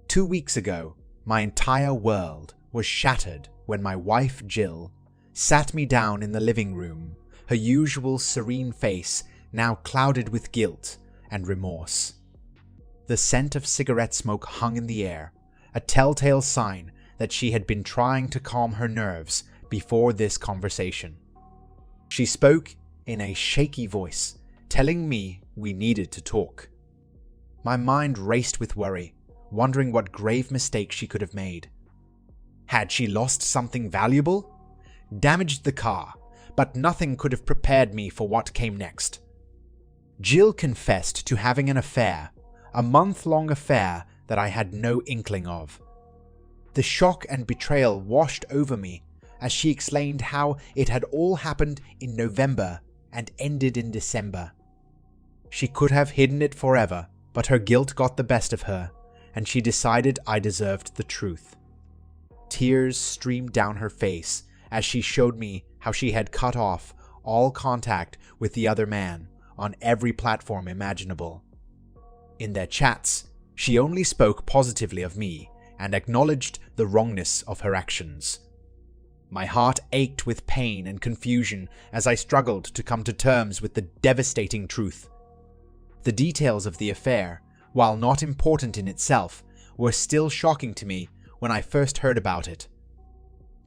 2 weeks ago, my entire world was shattered when my wife Jill sat me down in the living room, her usual serene face now clouded with guilt and remorse. The scent of cigarette smoke hung in the air, a telltale sign that she had been trying to calm her nerves before this conversation. She spoke in a shaky voice, telling me we needed to talk. My mind raced with worry, wondering what grave mistake she could have made. Had she lost something valuable? Damaged the car, but nothing could have prepared me for what came next. Jill confessed to having an affair, a month-long affair that I had no inkling of. The shock and betrayal washed over me as she explained how it had all happened in November and ended in December. She could have hidden it forever, but her guilt got the best of her, and she decided I deserved the truth. Tears streamed down her face as she showed me how she had cut off all contact with the other man on every platform imaginable. In their chats, she only spoke positively of me and acknowledged the wrongness of her actions. My heart ached with pain and confusion as I struggled to come to terms with the devastating truth. The details of the affair, while not important in itself, were still shocking to me when I first heard about it.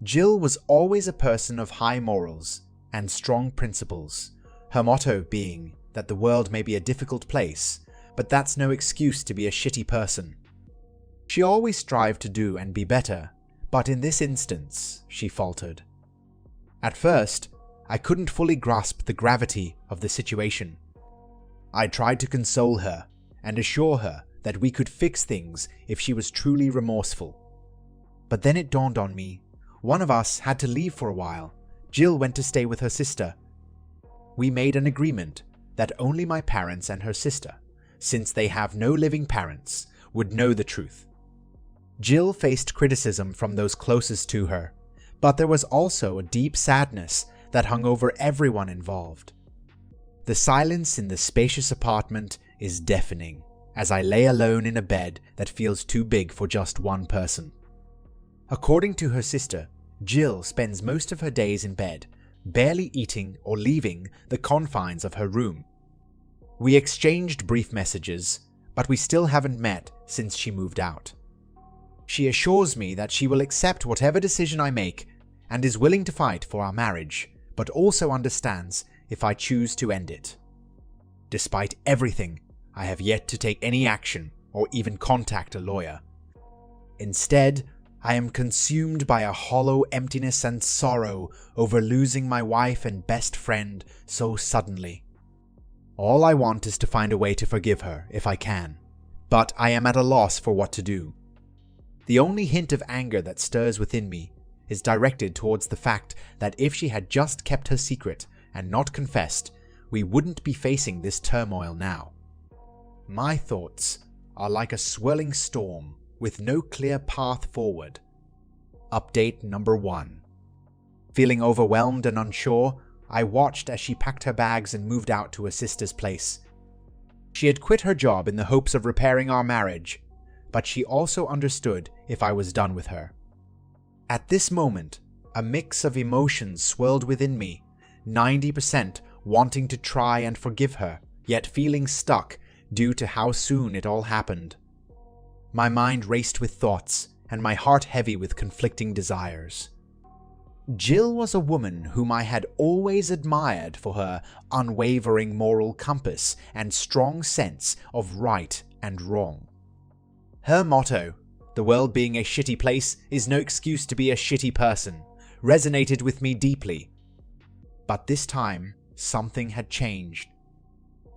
Jill was always a person of high morals and strong principles, her motto being that the world may be a difficult place, but that's no excuse to be a shitty person. She always strived to do and be better, but in this instance, she faltered. At first, I couldn't fully grasp the gravity of the situation. I tried to console her and assure her that we could fix things if she was truly remorseful. But then it dawned on me, one of us had to leave for a while. Jill went to stay with her sister. We made an agreement that only my parents and her sister, since they have no living parents, would know the truth. Jill faced criticism from those closest to her, but there was also a deep sadness that hung over everyone involved. The silence in the spacious apartment is deafening as I lay alone in a bed that feels too big for just one person. According to her sister, Jill spends most of her days in bed, barely eating or leaving the confines of her room. We exchanged brief messages, but we still haven't met since she moved out. She assures me that she will accept whatever decision I make and is willing to fight for our marriage, but also understands if I choose to end it. Despite everything, I have yet to take any action or even contact a lawyer. Instead, I am consumed by a hollow emptiness and sorrow over losing my wife and best friend so suddenly. All I want is to find a way to forgive her if I can, but I am at a loss for what to do. The only hint of anger that stirs within me is directed towards the fact that if she had just kept her secret and not confessed, we wouldn't be facing this turmoil now. My thoughts are like a swirling storm with no clear path forward. Update number 1. Feeling overwhelmed and unsure, I watched as she packed her bags and moved out to her sister's place. She had quit her job in the hopes of repairing our marriage, but she also understood if I was done with her. At this moment, a mix of emotions swirled within me, 90% wanting to try and forgive her, yet feeling stuck due to how soon it all happened. My mind raced with thoughts, and my heart heavy with conflicting desires. Jill was a woman whom I had always admired for her unwavering moral compass and strong sense of right and wrong. Her motto, "The world being a shitty place is no excuse to be a shitty person," resonated with me deeply. But this time, something had changed.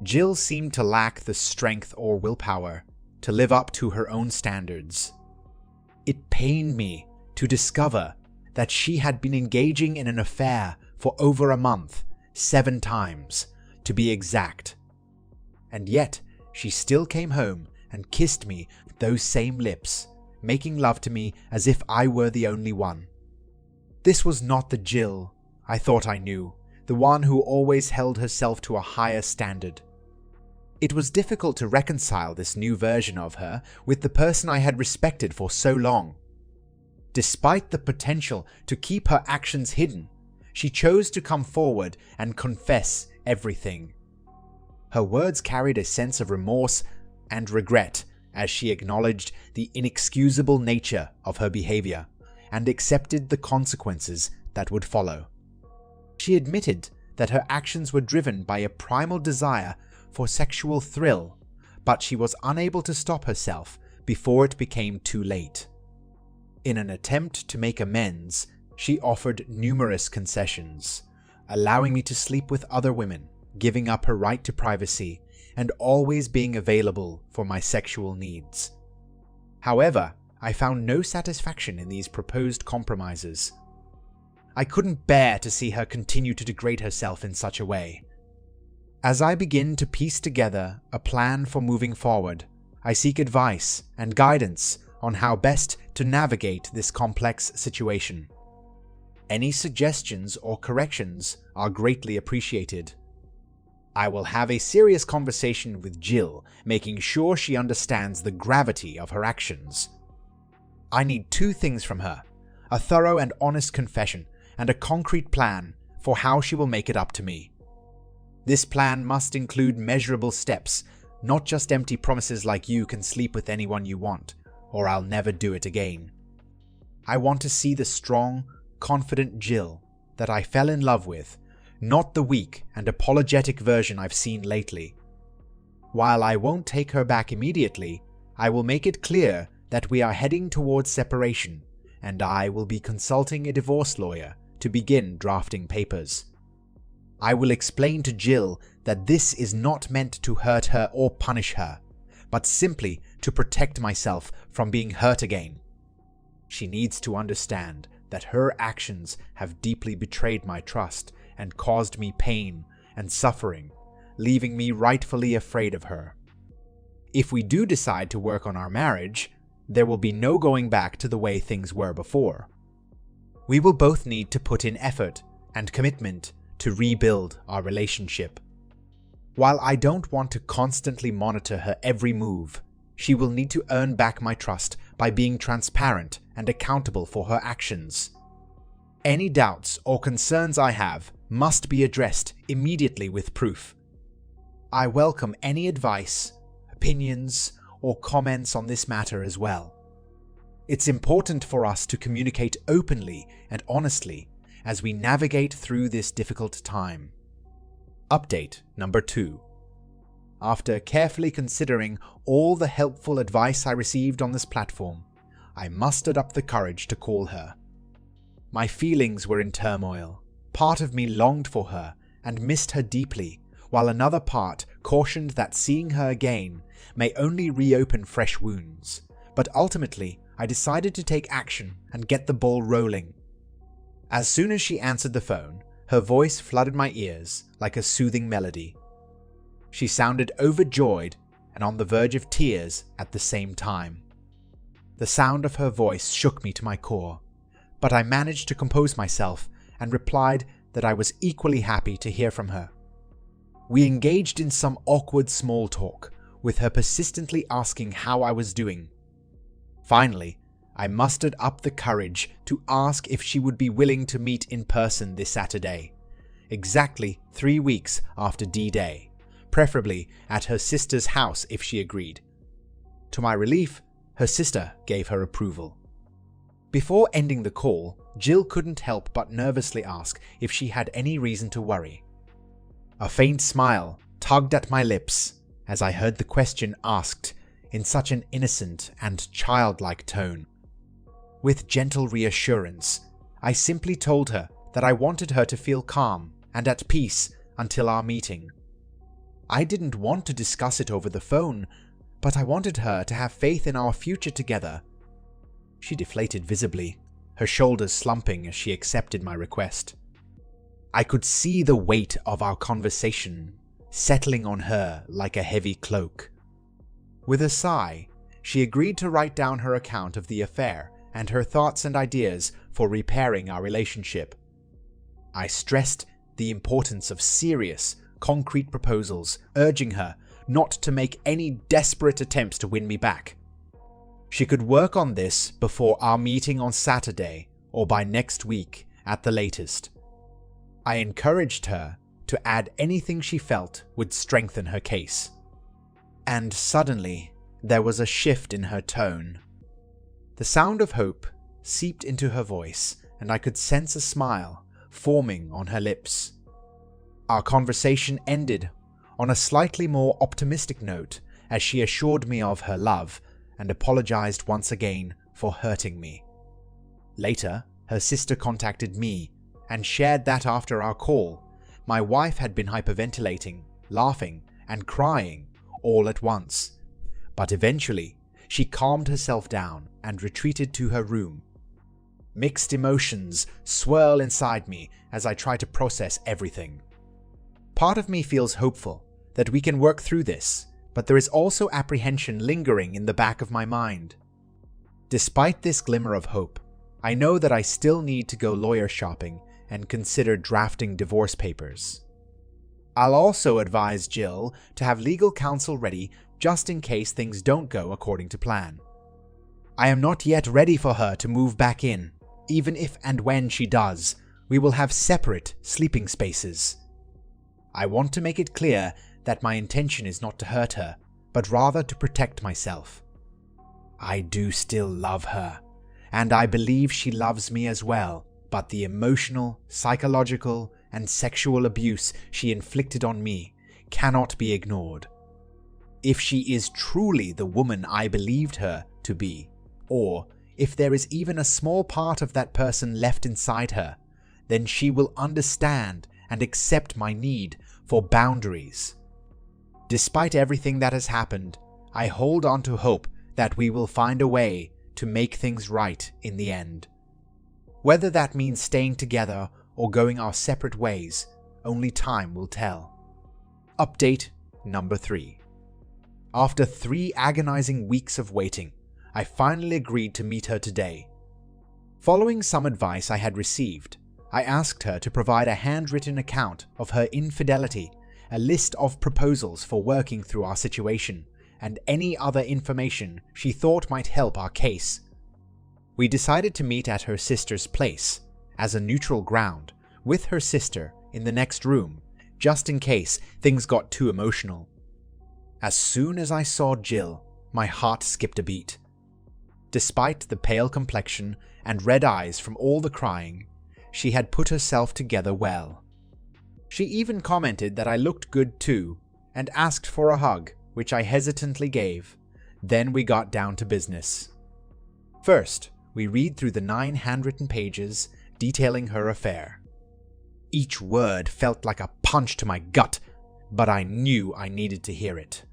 Jill seemed to lack the strength or willpower to live up to her own standards. It pained me to discover that she had been engaging in an affair for over a month, 7 times, to be exact. And yet, she still came home and kissed me with those same lips, making love to me as if I were the only one. This was not the Jill I thought I knew, the one who always held herself to a higher standard. It was difficult to reconcile this new version of her with the person I had respected for so long. Despite the potential to keep her actions hidden, she chose to come forward and confess everything. Her words carried a sense of remorse and regret as she acknowledged the inexcusable nature of her behavior and accepted the consequences that would follow. She admitted that her actions were driven by a primal desire for sexual thrill, but she was unable to stop herself before it became too late. In an attempt to make amends, she offered numerous concessions, allowing me to sleep with other women, giving up her right to privacy, and always being available for my sexual needs. However, I found no satisfaction in these proposed compromises. I couldn't bear to see her continue to degrade herself in such a way. As I begin to piece together a plan for moving forward, I seek advice and guidance on how best to navigate this complex situation. Any suggestions or corrections are greatly appreciated. I will have a serious conversation with Jill, making sure she understands the gravity of her actions. I need two things from her: a thorough and honest confession, and a concrete plan for how she will make it up to me. This plan must include measurable steps, not just empty promises like "you can sleep with anyone you want," or "I'll never do it again." I want to see the strong, confident Jill that I fell in love with, not the weak and apologetic version I've seen lately. While I won't take her back immediately, I will make it clear that we are heading towards separation, and I will be consulting a divorce lawyer to begin drafting papers. I will explain to Jill that this is not meant to hurt her or punish her, but simply to protect myself from being hurt again. She needs to understand that her actions have deeply betrayed my trust and caused me pain and suffering, leaving me rightfully afraid of her. If we do decide to work on our marriage, there will be no going back to the way things were before. We will both need to put in effort and commitment to rebuild our relationship. While I don't want to constantly monitor her every move, she will need to earn back my trust by being transparent and accountable for her actions. Any doubts or concerns I have must be addressed immediately with proof. I welcome any advice, opinions, or comments on this matter as well. It's important for us to communicate openly and honestly as we navigate through this difficult time. Update number 2. After carefully considering all the helpful advice I received on this platform, I mustered up the courage to call her. My feelings were in turmoil. Part of me longed for her and missed her deeply, while another part cautioned that seeing her again may only reopen fresh wounds. But ultimately, I decided to take action and get the ball rolling. As soon as she answered the phone, her voice flooded my ears like a soothing melody. She sounded overjoyed and on the verge of tears at the same time. The sound of her voice shook me to my core, but I managed to compose myself and replied that I was equally happy to hear from her. We engaged in some awkward small talk, with her persistently asking how I was doing. Finally, I mustered up the courage to ask if she would be willing to meet in person this Saturday, exactly 3 weeks after D-Day, preferably at her sister's house if she agreed. To my relief, her sister gave her approval. Before ending the call, Jill couldn't help but nervously ask if she had any reason to worry. A faint smile tugged at my lips as I heard the question asked in such an innocent and childlike tone. With gentle reassurance, I simply told her that I wanted her to feel calm and at peace until our meeting. I didn't want to discuss it over the phone, but I wanted her to have faith in our future together. She deflated visibly, her shoulders slumping as she accepted my request. I could see the weight of our conversation settling on her like a heavy cloak. With a sigh, she agreed to write down her account of the affair and her thoughts and ideas for repairing our relationship. I stressed the importance of serious, concrete proposals, urging her not to make any desperate attempts to win me back. She could work on this before our meeting on Saturday or by next week at the latest. I encouraged her to add anything she felt would strengthen her case. And suddenly, there was a shift in her tone. The sound of hope seeped into her voice, and I could sense a smile forming on her lips. Our conversation ended on a slightly more optimistic note as she assured me of her love and apologized once again for hurting me. Later, her sister contacted me and shared that after our call, my wife had been hyperventilating, laughing, and crying all at once. But eventually, she calmed herself down and retreated to her room. Mixed emotions swirl inside me as I try to process everything. Part of me feels hopeful that we can work through this, but there is also apprehension lingering in the back of my mind. Despite this glimmer of hope, I know that I still need to go lawyer shopping and consider drafting divorce papers. I'll also advise Jill to have legal counsel ready just in case things don't go according to plan. I am not yet ready for her to move back in. Even if and when she does, we will have separate sleeping spaces. I want to make it clear that my intention is not to hurt her, but rather to protect myself. I do still love her, and I believe she loves me as well, but the emotional, psychological, and sexual abuse she inflicted on me cannot be ignored. If she is truly the woman I believed her to be, or if there is even a small part of that person left inside her, then she will understand and accept my need for boundaries. Despite everything that has happened, I hold on to hope that we will find a way to make things right in the end. Whether that means staying together or going our separate ways, only time will tell. Update number 3. After 3 agonizing weeks of waiting, I finally agreed to meet her today. Following some advice I had received, I asked her to provide a handwritten account of her infidelity, a list of proposals for working through our situation, and any other information she thought might help our case. We decided to meet at her sister's place, as a neutral ground, with her sister in the next room, just in case things got too emotional. As soon as I saw Jill, my heart skipped a beat. Despite the pale complexion and red eyes from all the crying, she had put herself together well. She even commented that I looked good too, and asked for a hug, which I hesitantly gave. Then we got down to business. First, we read through the 9 handwritten pages detailing her affair. Each word felt like a punch to my gut, but I knew I needed to hear it.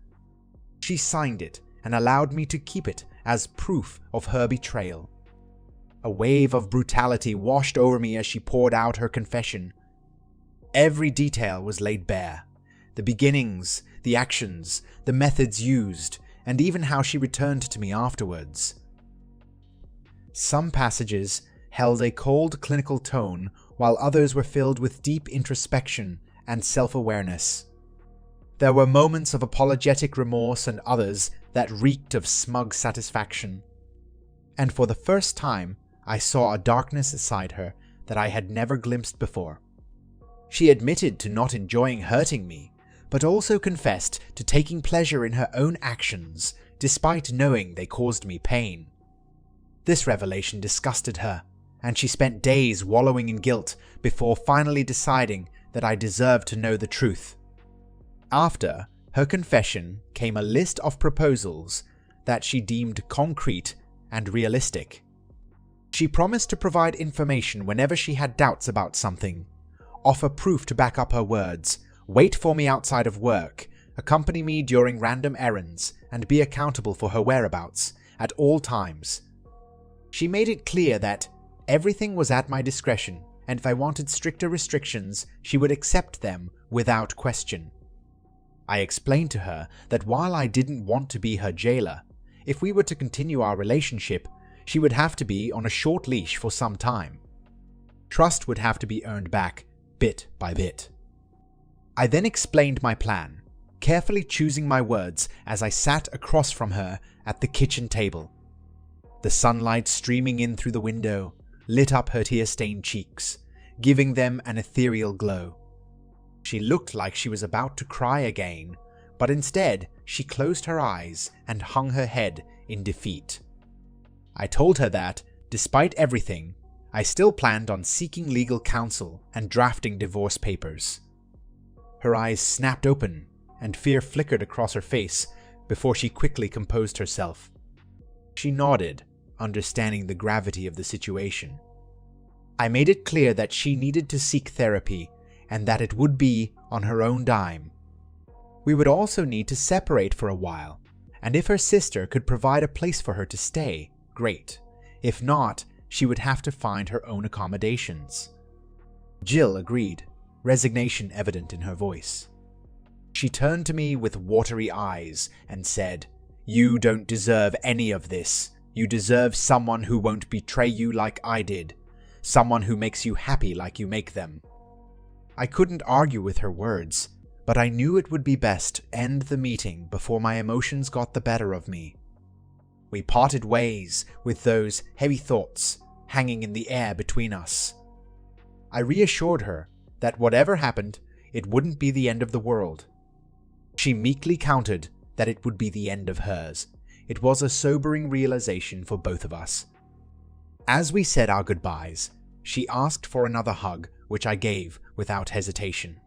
She signed it and allowed me to keep it as proof of her betrayal. A wave of brutality washed over me as she poured out her confession. Every detail was laid bare. The beginnings, the actions, the methods used, and even how she returned to me afterwards. Some passages held a cold clinical tone, while others were filled with deep introspection and self-awareness. There were moments of apologetic remorse and others that reeked of smug satisfaction. And for the first time, I saw a darkness inside her that I had never glimpsed before. She admitted to not enjoying hurting me, but also confessed to taking pleasure in her own actions, despite knowing they caused me pain. This revelation disgusted her, and she spent days wallowing in guilt before finally deciding that I deserved to know the truth. After her confession came a list of proposals that she deemed concrete and realistic. She promised to provide information whenever she had doubts about something, offer proof to back up her words, wait for me outside of work, accompany me during random errands, and be accountable for her whereabouts at all times. She made it clear that everything was at my discretion, and if I wanted stricter restrictions, she would accept them without question. I explained to her that while I didn't want to be her jailer, if we were to continue our relationship, she would have to be on a short leash for some time. Trust would have to be earned back, bit by bit. I then explained my plan, carefully choosing my words as I sat across from her at the kitchen table. The sunlight streaming in through the window lit up her tear-stained cheeks, giving them an ethereal glow. She looked like she was about to cry again, but instead she closed her eyes and hung her head in defeat. I told her that, despite everything, I still planned on seeking legal counsel and drafting divorce papers. Her eyes snapped open and fear flickered across her face before she quickly composed herself. She nodded, understanding the gravity of the situation. I made it clear that she needed to seek therapy and that it would be on her own dime. We would also need to separate for a while, and if her sister could provide a place for her to stay, great. If not, she would have to find her own accommodations. Jill agreed, resignation evident in her voice. She turned to me with watery eyes and said, "You don't deserve any of this. You deserve someone who won't betray you like I did. Someone who makes you happy like you make them." I couldn't argue with her words, but I knew it would be best to end the meeting before my emotions got the better of me. We parted ways with those heavy thoughts hanging in the air between us. I reassured her that whatever happened, it wouldn't be the end of the world. She meekly countered that it would be the end of hers. It was a sobering realization for both of us. As we said our goodbyes, she asked for another hug, which I gave without hesitation.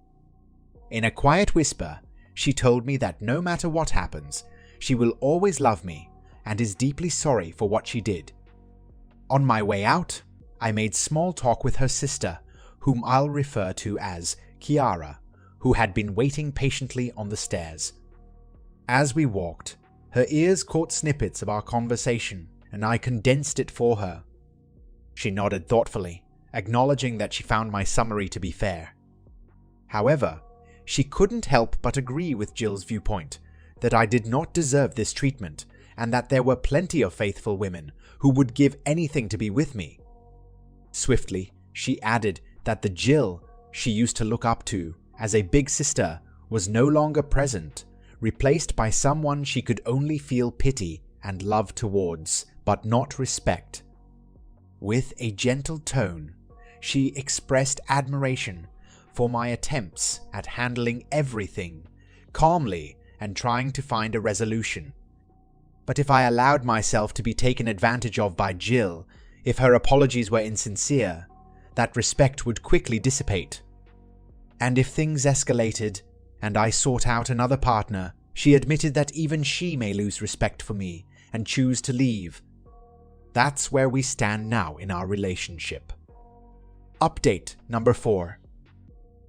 In a quiet whisper, she told me that no matter what happens, she will always love me and is deeply sorry for what she did. On my way out, I made small talk with her sister, whom I'll refer to as Kiara, who had been waiting patiently on the stairs. As we walked, her ears caught snippets of our conversation, and I condensed it for her. She nodded thoughtfully, acknowledging that she found my summary to be fair. However, she couldn't help but agree with Jill's viewpoint, that I did not deserve this treatment, and that there were plenty of faithful women who would give anything to be with me. Swiftly, she added that the Jill she used to look up to as a big sister was no longer present, replaced by someone she could only feel pity and love towards, but not respect. With a gentle tone, she expressed admiration for my attempts at handling everything calmly and trying to find a resolution. But if I allowed myself to be taken advantage of by Jill, if her apologies were insincere, that respect would quickly dissipate. And if things escalated, and I sought out another partner, she admitted that even she may lose respect for me and choose to leave. That's where we stand now in our relationship. Update number 4.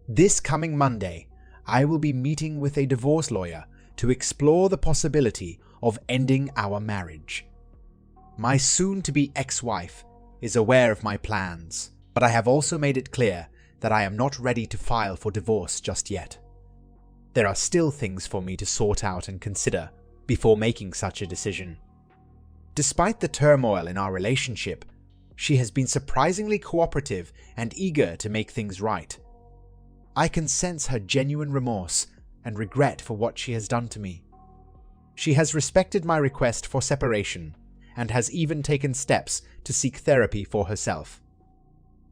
This coming Monday, I will be meeting with a divorce lawyer to explore the possibility of ending our marriage. My soon-to-be ex-wife is aware of my plans, but I have also made it clear that I am not ready to file for divorce just yet. There are still things for me to sort out and consider before making such a decision. Despite the turmoil in our relationship, she has been surprisingly cooperative and eager to make things right. I can sense her genuine remorse and regret for what she has done to me. She has respected my request for separation and has even taken steps to seek therapy for herself.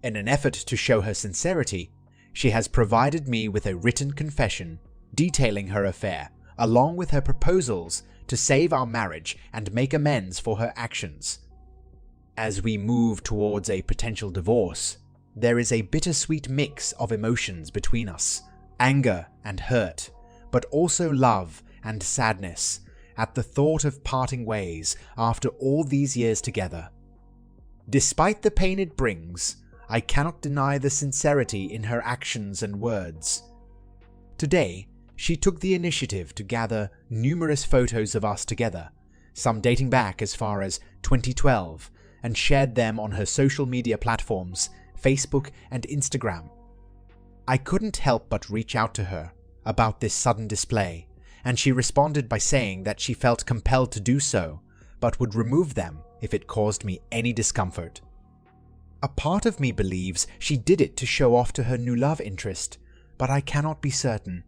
In an effort to show her sincerity, she has provided me with a written confession detailing her affair, along with her proposals to save our marriage and make amends for her actions. As we move towards a potential divorce, there is a bittersweet mix of emotions between us, anger and hurt, but also love and sadness at the thought of parting ways after all these years together. Despite the pain it brings, I cannot deny the sincerity in her actions and words. Today, she took the initiative to gather numerous photos of us together, some dating back as far as 2012, and shared them on her social media platforms, Facebook and Instagram. I couldn't help but reach out to her about this sudden display, and she responded by saying that she felt compelled to do so, but would remove them if it caused me any discomfort. A part of me believes she did it to show off to her new love interest, but I cannot be certain.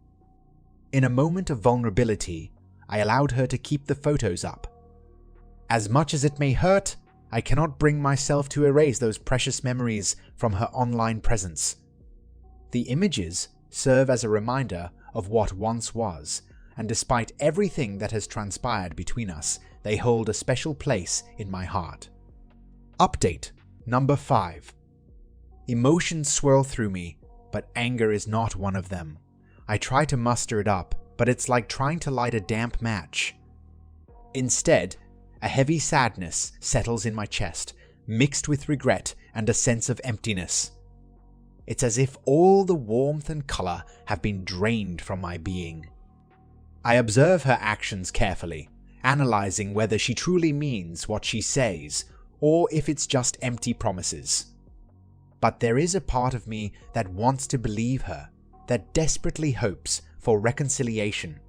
In a moment of vulnerability, I allowed her to keep the photos up. As much as it may hurt, I cannot bring myself to erase those precious memories from her online presence. The images serve as a reminder of what once was, and despite everything that has transpired between us, they hold a special place in my heart. Update number 5. Emotions swirl through me, but anger is not one of them. I try to muster it up, but it's like trying to light a damp match. Instead, a heavy sadness settles in my chest, mixed with regret and a sense of emptiness. It's as if all the warmth and color have been drained from my being. I observe her actions carefully, analyzing whether she truly means what she says, or if it's just empty promises. But there is a part of me that wants to believe her, that desperately hopes for reconciliation.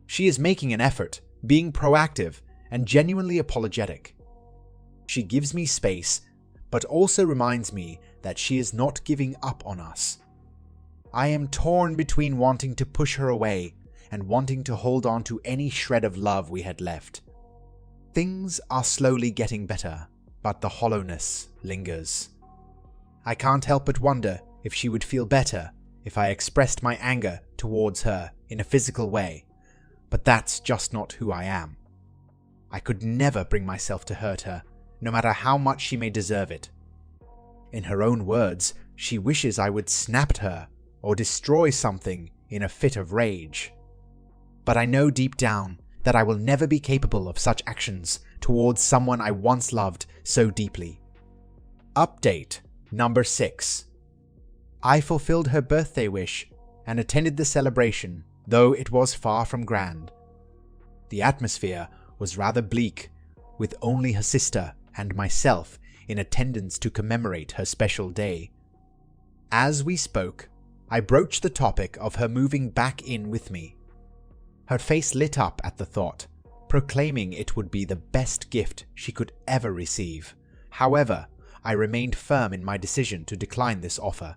She is making an effort, being proactive, and genuinely apologetic. She gives me space, but also reminds me that she is not giving up on us. I am torn between wanting to push her away and wanting to hold on to any shred of love we had left. Things are slowly getting better, but the hollowness lingers. I can't help but wonder if she would feel better if I expressed my anger towards her in a physical way, but that's just not who I am. I could never bring myself to hurt her, no matter how much she may deserve it. In her own words, she wishes I would snap at her or destroy something in a fit of rage. But I know deep down that I will never be capable of such actions towards someone I once loved so deeply. Update number 6. I fulfilled her birthday wish and attended the celebration, though it was far from grand. The atmosphere was rather bleak, with only her sister and myself in attendance to commemorate her special day. As we spoke, I broached the topic of her moving back in with me. Her face lit up at the thought, proclaiming it would be the best gift she could ever receive. However, I remained firm in my decision to decline this offer.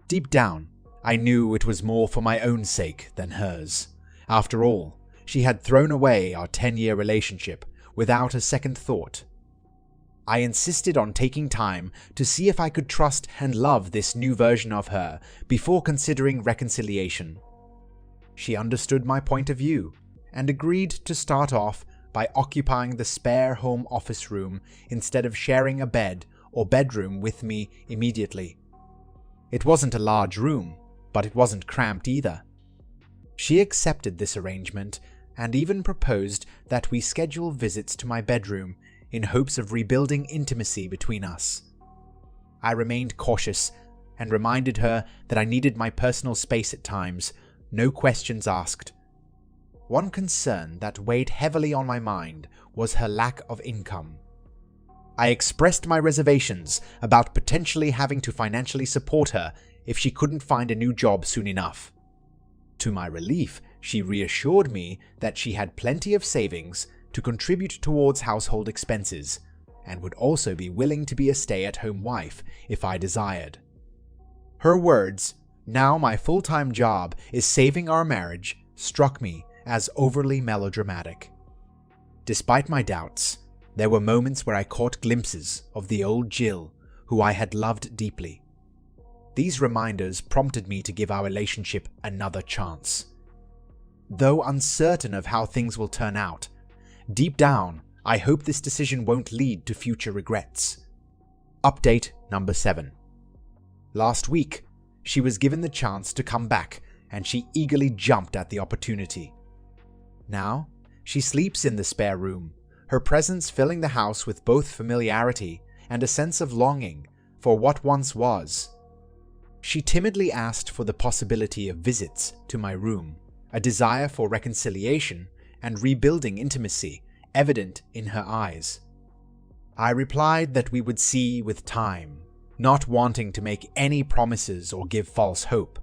Deep down, I knew it was more for my own sake than hers. After all, she had thrown away our 10-year relationship without a second thought. I insisted on taking time to see if I could trust and love this new version of her before considering reconciliation. She understood my point of view and agreed to start off by occupying the spare home office room instead of sharing a bed or bedroom with me immediately. It wasn't a large room, but it wasn't cramped either. She accepted this arrangement and even proposed that we schedule visits to my bedroom in hopes of rebuilding intimacy between us. I remained cautious and reminded her that I needed my personal space at times, no questions asked. One concern that weighed heavily on my mind was her lack of income. I expressed my reservations about potentially having to financially support her if she couldn't find a new job soon enough. To my relief, she reassured me that she had plenty of savings to contribute towards household expenses, and would also be willing to be a stay-at-home wife if I desired. Her words, "Now my full-time job is saving our marriage," struck me as overly melodramatic. Despite my doubts, there were moments where I caught glimpses of the old Jill, who I had loved deeply. These reminders prompted me to give our relationship another chance. Though uncertain of how things will turn out, deep down, I hope this decision won't lead to future regrets. Update number 7. Last week, she was given the chance to come back, and she eagerly jumped at the opportunity. Now, she sleeps in the spare room, her presence filling the house with both familiarity and a sense of longing for what once was. She timidly asked for the possibility of visits to my room, a desire for reconciliation and rebuilding intimacy evident in her eyes. I replied that we would see with time, not wanting to make any promises or give false hope.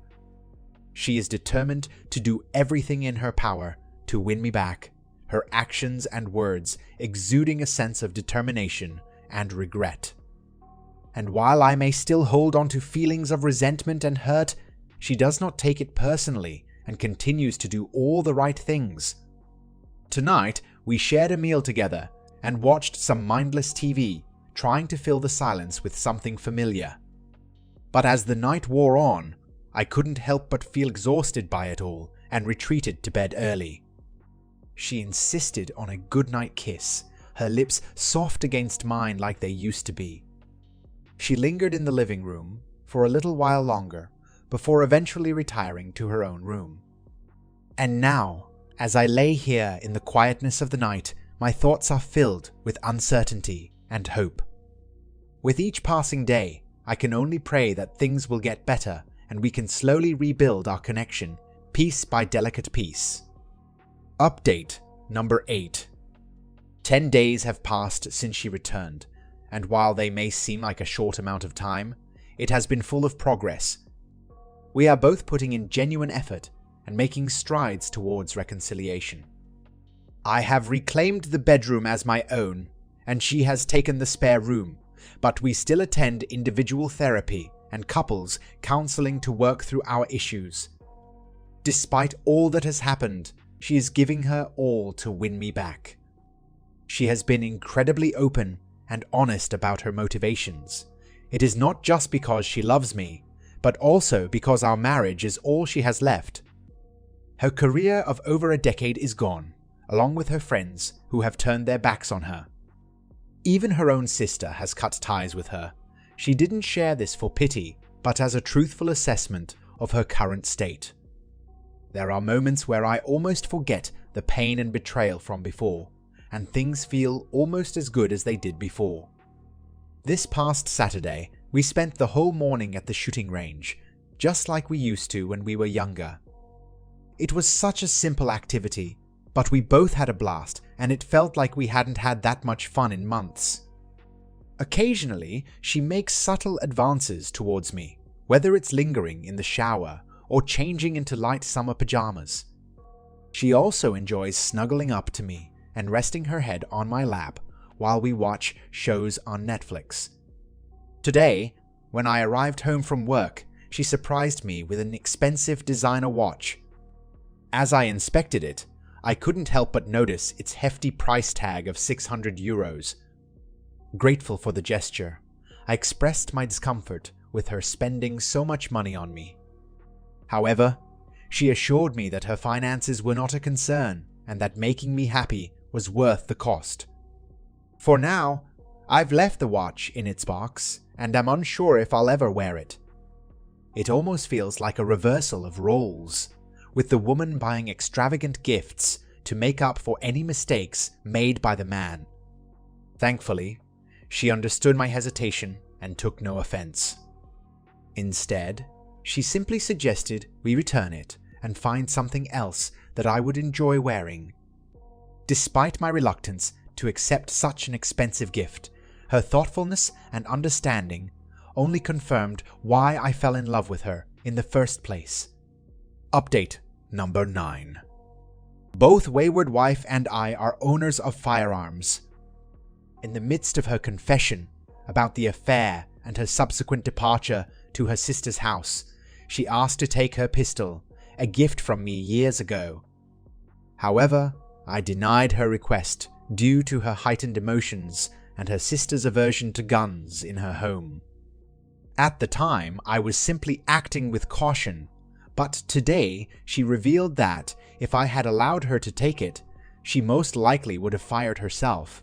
She is determined to do everything in her power to win me back, her actions and words exuding a sense of determination and regret. And while I may still hold on to feelings of resentment and hurt, she does not take it personally and continues to do all the right things. Tonight, we shared a meal together and watched some mindless TV, trying to fill the silence with something familiar. But as the night wore on, I couldn't help but feel exhausted by it all and retreated to bed early. She insisted on a goodnight kiss, her lips soft against mine like they used to be. She lingered in the living room for a little while longer before eventually retiring to her own room. And now, as I lay here in the quietness of the night, my thoughts are filled with uncertainty and hope. With each passing day, I can only pray that things will get better and we can slowly rebuild our connection, piece by delicate piece. Update number 8. 10 days have passed since she returned, and while they may seem like a short amount of time, it has been full of progress. We are both putting in genuine effort and making strides towards reconciliation. I have reclaimed the bedroom as my own, and she has taken the spare room, but we still attend individual therapy and couples counseling to work through our issues. Despite all that has happened, she is giving her all to win me back. She has been incredibly open and honest about her motivations. It is not just because she loves me, but also because our marriage is all she has left. Her career of over a decade is gone, along with her friends who have turned their backs on her. Even her own sister has cut ties with her. She didn't share this for pity, but as a truthful assessment of her current state. There are moments where I almost forget the pain and betrayal from before, and things feel almost as good as they did before. This past Saturday, we spent the whole morning at the shooting range, just like we used to when we were younger. It was such a simple activity, but we both had a blast, and it felt like we hadn't had that much fun in months. Occasionally, she makes subtle advances towards me, whether it's lingering in the shower or changing into light summer pajamas. She also enjoys snuggling up to me and resting her head on my lap while we watch shows on Netflix. Today, when I arrived home from work, she surprised me with an expensive designer watch. As I inspected it, I couldn't help but notice its hefty price tag of €600. Grateful for the gesture, I expressed my discomfort with her spending so much money on me. However, she assured me that her finances were not a concern and that making me happy was worth the cost. For now, I've left the watch in its box and am unsure if I'll ever wear it. It almost feels like a reversal of roles, with the woman buying extravagant gifts to make up for any mistakes made by the man. Thankfully, she understood my hesitation and took no offense. Instead, she simply suggested we return it and find something else that I would enjoy wearing. Despite my reluctance to accept such an expensive gift, her thoughtfulness and understanding only confirmed why I fell in love with her in the first place. Update number 9. Both wayward wife and I are owners of firearms. In the midst of her confession about the affair and her subsequent departure to her sister's house, she asked to take her pistol, a gift from me years ago. However, I denied her request due to her heightened emotions and her sister's aversion to guns in her home. At the time, I was simply acting with caution, but today she revealed that if I had allowed her to take it, she most likely would have fired herself.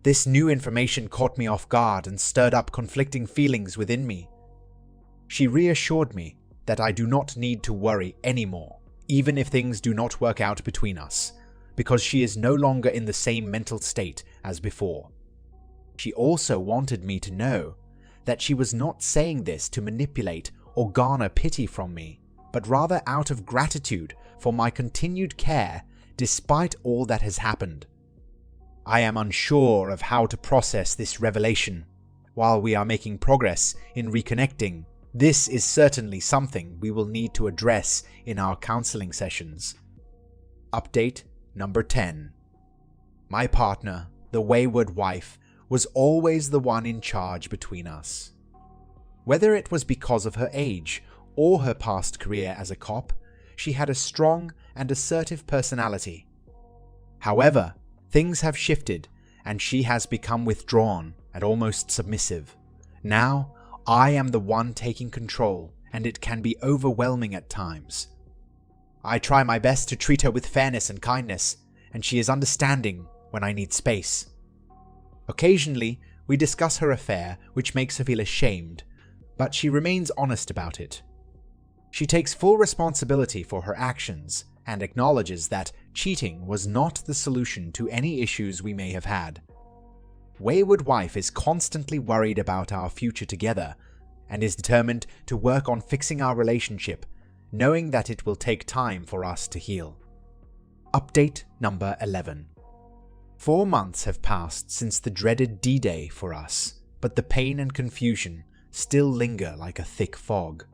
This new information caught me off guard and stirred up conflicting feelings within me. She reassured me that I do not need to worry anymore, even if things do not work out between us, because she is no longer in the same mental state as before. She also wanted me to know that she was not saying this to manipulate or garner pity from me, but rather out of gratitude for my continued care despite all that has happened. I am unsure of how to process this revelation. While we are making progress in reconnecting, this is certainly something we will need to address in our counseling sessions. Update number 10. My partner, the wayward wife, was always the one in charge between us. Whether it was because of her age or her past career as a cop, she had a strong and assertive personality. However, things have shifted and she has become withdrawn and almost submissive. Now, I am the one taking control, and it can be overwhelming at times. I try my best to treat her with fairness and kindness, and she is understanding when I need space. Occasionally, we discuss her affair, which makes her feel ashamed, but she remains honest about it. She takes full responsibility for her actions and acknowledges that cheating was not the solution to any issues we may have had. Wayward wife is constantly worried about our future together and is determined to work on fixing our relationship, knowing that it will take time for us to heal. Update number 11. 4 months have passed since the dreaded D-Day for us, but the pain and confusion still linger like a thick fog.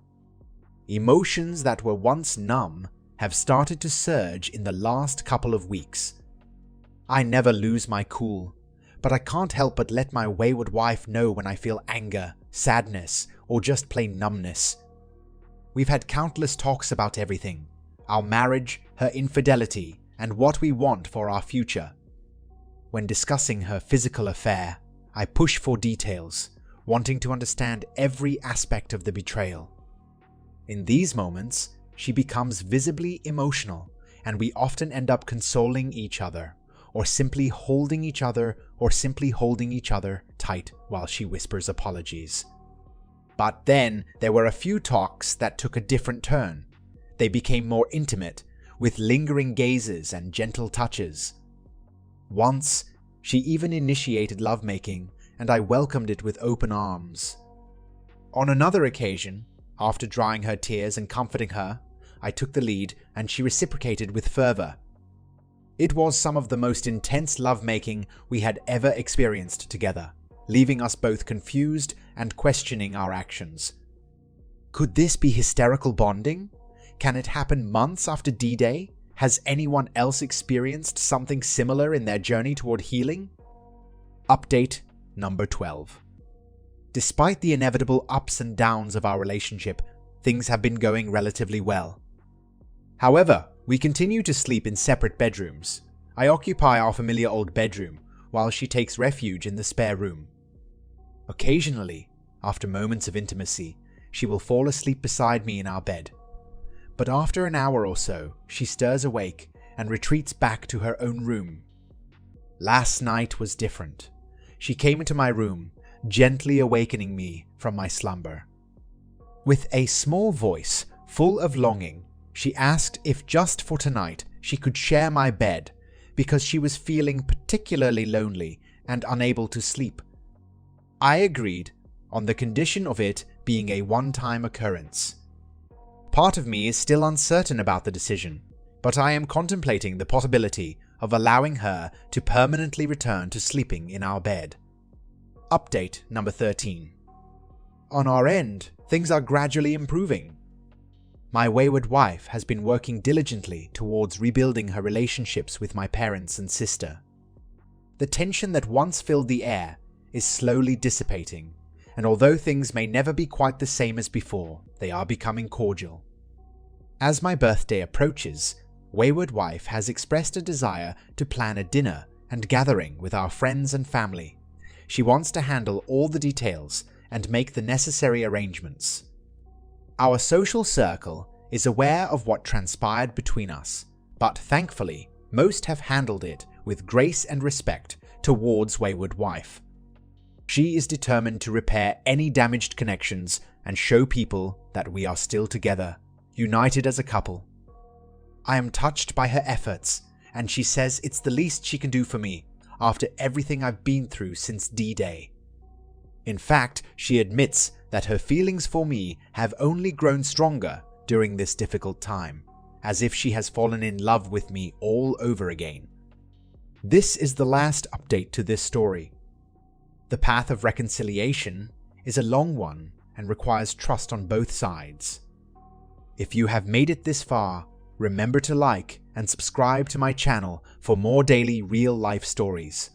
Emotions that were once numb have started to surge in the last couple of weeks. I never lose my cool, but I can't help but let my wayward wife know when I feel anger, sadness, or just plain numbness. We've had countless talks about everything: our marriage, her infidelity, and what we want for our future. When discussing her physical affair, I push for details, wanting to understand every aspect of the betrayal. In these moments, she becomes visibly emotional, and we often end up consoling each other, or simply holding each other tight while she whispers apologies. But then there were a few talks that took a different turn. They became more intimate, with lingering gazes and gentle touches. Once, she even initiated lovemaking, and I welcomed it with open arms. On another occasion, after drying her tears and comforting her, I took the lead and she reciprocated with fervor. It was some of the most intense lovemaking we had ever experienced together, leaving us both confused and questioning our actions. Could this be hysterical bonding? Can it happen months after D-Day? Has anyone else experienced something similar in their journey toward healing? Update number 12. Despite the inevitable ups and downs of our relationship, things have been going relatively well. However, we continue to sleep in separate bedrooms. I occupy our familiar old bedroom, while she takes refuge in the spare room. Occasionally, after moments of intimacy, she will fall asleep beside me in our bed. But after an hour or so, she stirs awake and retreats back to her own room. Last night was different. She came into my room, gently awakening me from my slumber. With a small voice full of longing, she asked if just for tonight she could share my bed because she was feeling particularly lonely and unable to sleep. I agreed, on the condition of it being a one-time occurrence. Part of me is still uncertain about the decision, but I am contemplating the possibility of allowing her to permanently return to sleeping in our bed. Update number 13. On our end, things are gradually improving. My wayward wife has been working diligently towards rebuilding her relationships with my parents and sister. The tension that once filled the air is slowly dissipating, and although things may never be quite the same as before, they are becoming cordial. As my birthday approaches, wayward wife has expressed a desire to plan a dinner and gathering with our friends and family. She wants to handle all the details and make the necessary arrangements. Our social circle is aware of what transpired between us, but thankfully, most have handled it with grace and respect towards wayward wife. She is determined to repair any damaged connections and show people that we are still together, united as a couple. I am touched by her efforts, and she says it's the least she can do for me after everything I've been through since D-Day. In fact, she admits that her feelings for me have only grown stronger during this difficult time, as if she has fallen in love with me all over again. This is the last update to this story. The path of reconciliation is a long one and requires trust on both sides. If you have made it this far, remember to like and subscribe to my channel for more daily real-life stories.